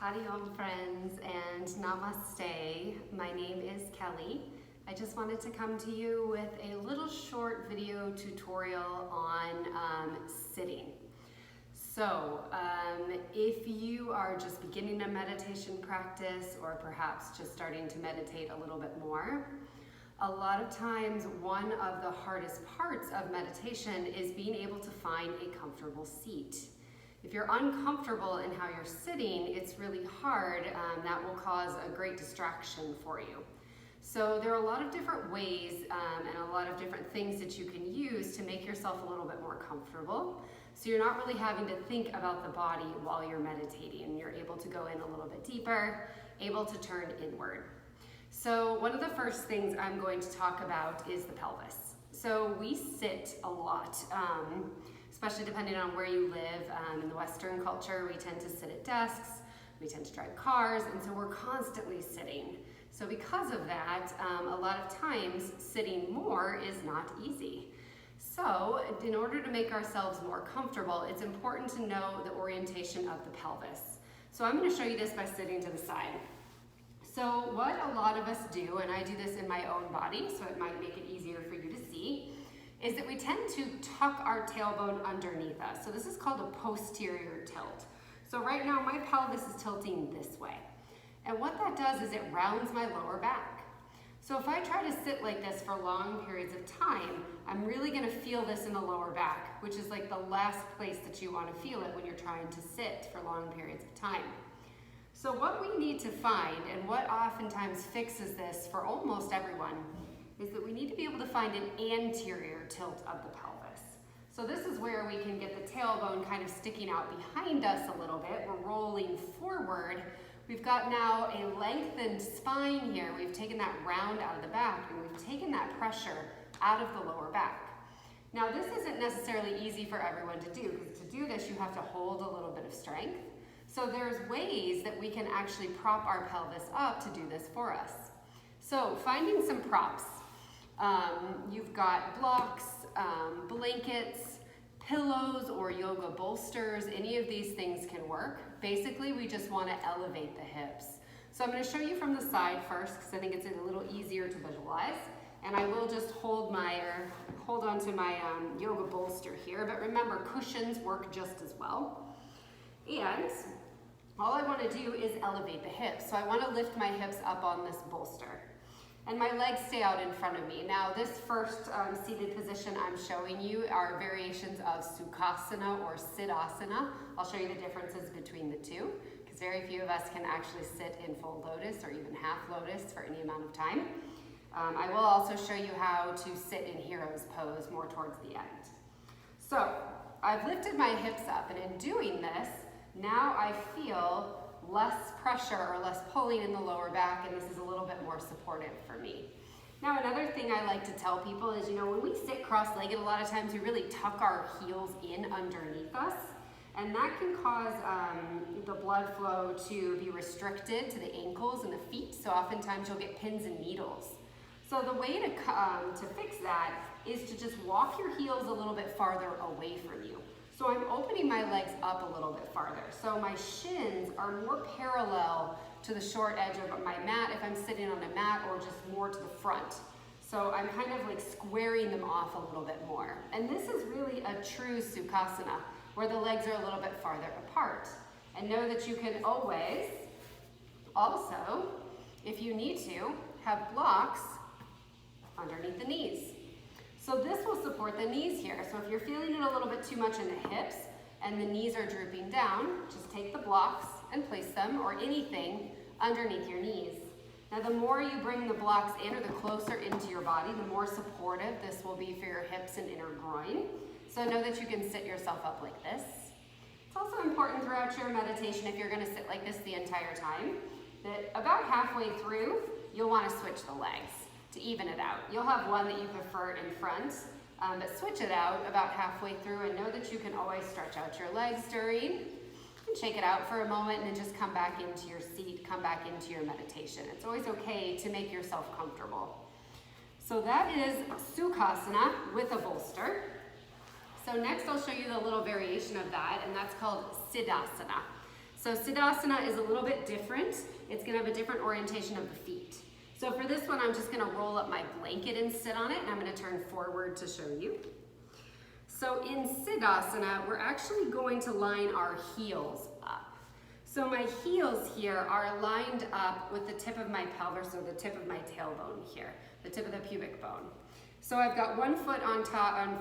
Howdy Om friends and namaste. My name is Kelly. I just wanted to come to you with a little short video tutorial on sitting. So if you are just beginning a meditation practice or perhaps just starting to meditate a little bit more, a lot of times one of the hardest parts of meditation is being able to find a comfortable seat. If you're uncomfortable in how you're sitting, it's really hard. That will cause a great distraction for you. So there are a lot of different ways and a lot of different things that you can use to make yourself a little bit more comfortable. So you're not really having to think about the body while you're meditating. You're able to go in a little bit deeper, able to turn inward. So one of the first things I'm going to talk about is the pelvis. So we sit a lot. Especially depending on where you live. In the Western culture, we tend to sit at desks, we tend to drive cars, and so we're constantly sitting. So because of that, a lot of times sitting more is not easy. So in order to make ourselves more comfortable, it's important to know the orientation of the pelvis. So I'm going to show you this by sitting to the side. So what a lot of us do, and I do this in my own body, so it might make it easier for you to see, is that we tend to tuck our tailbone underneath us. So this is called a posterior tilt. So right now my pelvis is tilting this way. And what that does is it rounds my lower back. So if I try to sit like this for long periods of time, I'm really gonna feel this in the lower back, which is like the last place that you wanna feel it when you're trying to sit for long periods of time. So what we need to find, and what oftentimes fixes this for almost everyone, is that we need to be able to find an anterior tilt of the pelvis. So this is where we can get the tailbone kind of sticking out behind us a little bit. We're rolling forward. We've got now a lengthened spine here. We've taken that round out of the back and we've taken that pressure out of the lower back. Now this isn't necessarily easy for everyone to do, because to do this you have to hold a little bit of strength. So there's ways that we can actually prop our pelvis up to do this for us. So finding some props. You've got blocks, blankets, pillows, or yoga bolsters. Any of these things can work. Basically, we just want to elevate the hips. So I'm going to show you from the side first, because I think it's a little easier to visualize. And I will just hold onto my yoga bolster here. But remember, cushions work just as well. And all I want to do is elevate the hips. So I want to lift my hips up on this bolster. And my legs stay out in front of me. Now this first seated position I'm showing you are variations of Sukhasana or Siddhasana. I'll show you the differences between the two, because very few of us can actually sit in full lotus or even half lotus for any amount of time. I will also show you how to sit in hero's pose more towards the end. So I've lifted my hips up, and in doing this, now I feel less pressure or less pulling in the lower back, and this is a little bit more supportive for me. Now another thing I like to tell people is, when we sit cross-legged, a lot of times we really tuck our heels in underneath us, and that can cause the blood flow to be restricted to the ankles and the feet, so oftentimes you'll get pins and needles. So the way to fix that is to just walk your heels a little bit farther away from you. So I'm opening my legs up a little bit farther. So my shins are more parallel to the short edge of my mat if I'm sitting on a mat, or just more to the front. So I'm kind of like squaring them off a little bit more. And this is really a true Sukhasana, where the legs are a little bit farther apart. And know that you can always, also, if you need to, have blocks underneath the knees. So this will support the knees here. So if you're feeling it a little bit too much in the hips and the knees are drooping down, just take the blocks and place them, or anything, underneath your knees. Now the more you bring the blocks in, or the closer into your body, the more supportive this will be for your hips and inner groin. So know that you can sit yourself up like this. It's also important throughout your meditation, if you're going to sit like this the entire time, that about halfway through, you'll want to switch the legs to even it out. You'll have one that you prefer in front, but switch it out about halfway through, and know that you can always stretch out your legs during, and shake it out for a moment, and then just come back into your seat, come back into your meditation. It's always okay to make yourself comfortable. So that is Sukhasana with a bolster. So next I'll show you the little variation of that, and that's called Siddhasana. So Siddhasana is a little bit different. It's gonna have a different orientation of the feet. So for this one, I'm just gonna roll up my blanket and sit on it, and I'm gonna turn forward to show you. So in Siddhasana, we're actually going to line our heels up. So my heels here are lined up with the tip of my pelvis, or the tip of my tailbone here, the tip of the pubic bone. So I've got one foot on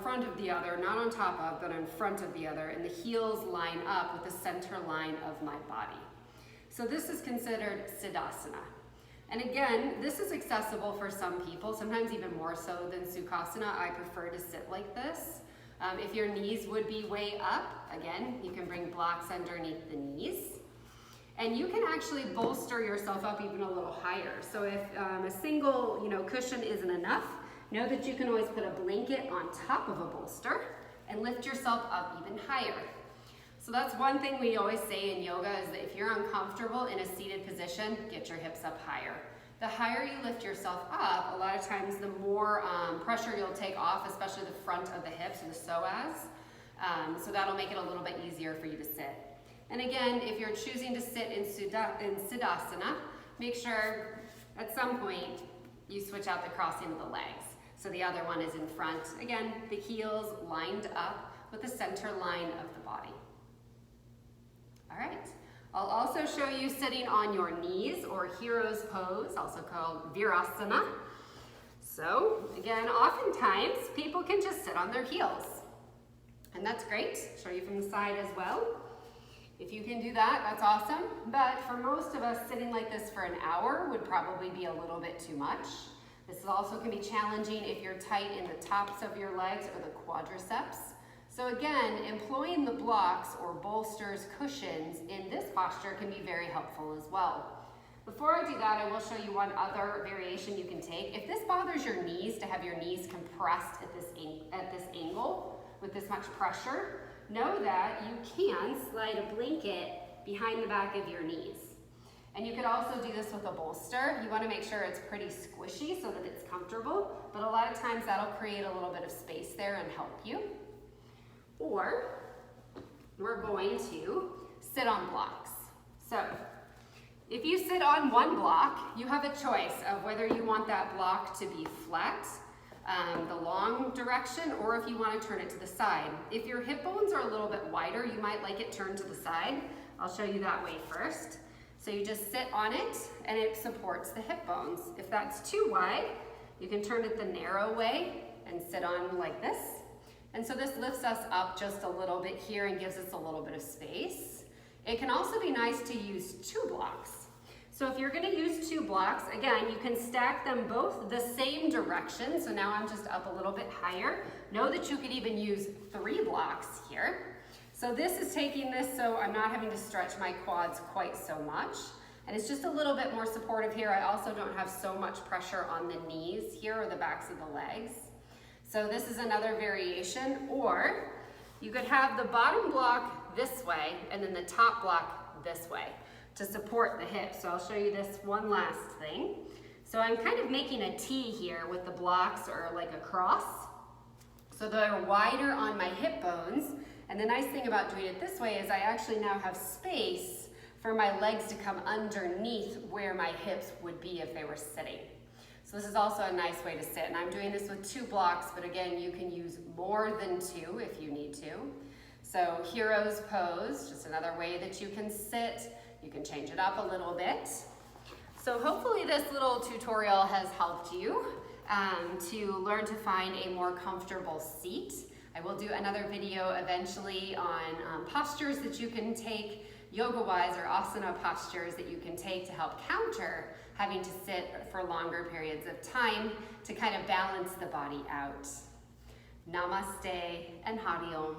front of the other, not on top of, but in front of the other, and the heels line up with the center line of my body. So this is considered Siddhasana. And again, this is accessible for some people, sometimes even more so than Sukhasana. I prefer to sit like this. If your knees would be way up, again, you can bring blocks underneath the knees. And you can actually bolster yourself up even a little higher. So if a single cushion isn't enough, know that you can always put a blanket on top of a bolster and lift yourself up even higher. So that's one thing we always say in yoga, is that if you're uncomfortable in a seated position, get your hips up higher. The higher you lift yourself up, a lot of times the more pressure you'll take off, especially the front of the hips, or the psoas. So that'll make it a little bit easier for you to sit. And again, if you're choosing to sit in Siddhasana, make sure at some point you switch out the crossing of the legs. So the other one is in front. Again, the heels lined up with the center line of the body. All right. I'll also show you sitting on your knees, or hero's pose, also called Virasana. So again, oftentimes people can just sit on their heels. And that's great. Show you from the side as well. If you can do that, that's awesome. But for most of us, sitting like this for an hour would probably be a little bit too much. This also can be challenging if you're tight in the tops of your legs or the quadriceps. So again, employing the blocks or bolsters, cushions in this posture can be very helpful as well. Before I do that, I will show you one other variation you can take. If this bothers your knees, to have your knees compressed at this angle with this much pressure, know that you can slide a blanket behind the back of your knees. And you could also do this with a bolster. You want to make sure it's pretty squishy so that it's comfortable, but a lot of times that'll create a little bit of space there and help you. Or we're going to sit on blocks. So if you sit on one block, you have a choice of whether you want that block to be flat, the long direction, or if you want to turn it to the side. If your hip bones are a little bit wider, you might like it turned to the side. I'll show you that way first. So you just sit on it and it supports the hip bones. If that's too wide, you can turn it the narrow way and sit on like this. And so this lifts us up just a little bit here and gives us a little bit of space. It can also be nice to use 2 blocks. So if you're going to use 2 blocks, again, you can stack them both the same direction. So now I'm just up a little bit higher. Know that you could even use 3 blocks here. So this is taking this so I'm not having to stretch my quads quite so much. And it's just a little bit more supportive here. I also don't have so much pressure on the knees here or the backs of the legs. So this is another variation. Or you could have the bottom block this way and then the top block this way to support the hips. So I'll show you this one last thing. So I'm kind of making a T here with the blocks, or like a cross. So they're wider on my hip bones. And the nice thing about doing it this way is I actually now have space for my legs to come underneath where my hips would be if they were sitting. So this is also a nice way to sit. And I'm doing this with 2 blocks, but again, you can use more than 2 if you need to. So hero's pose, just another way that you can sit. You can change it up a little bit. So hopefully this little tutorial has helped you to learn to find a more comfortable seat. I will do another video eventually on postures that you can take, yoga-wise, or asana postures that you can take to help counter having to sit for longer periods of time to kind of balance the body out. Namaste and Hari Om.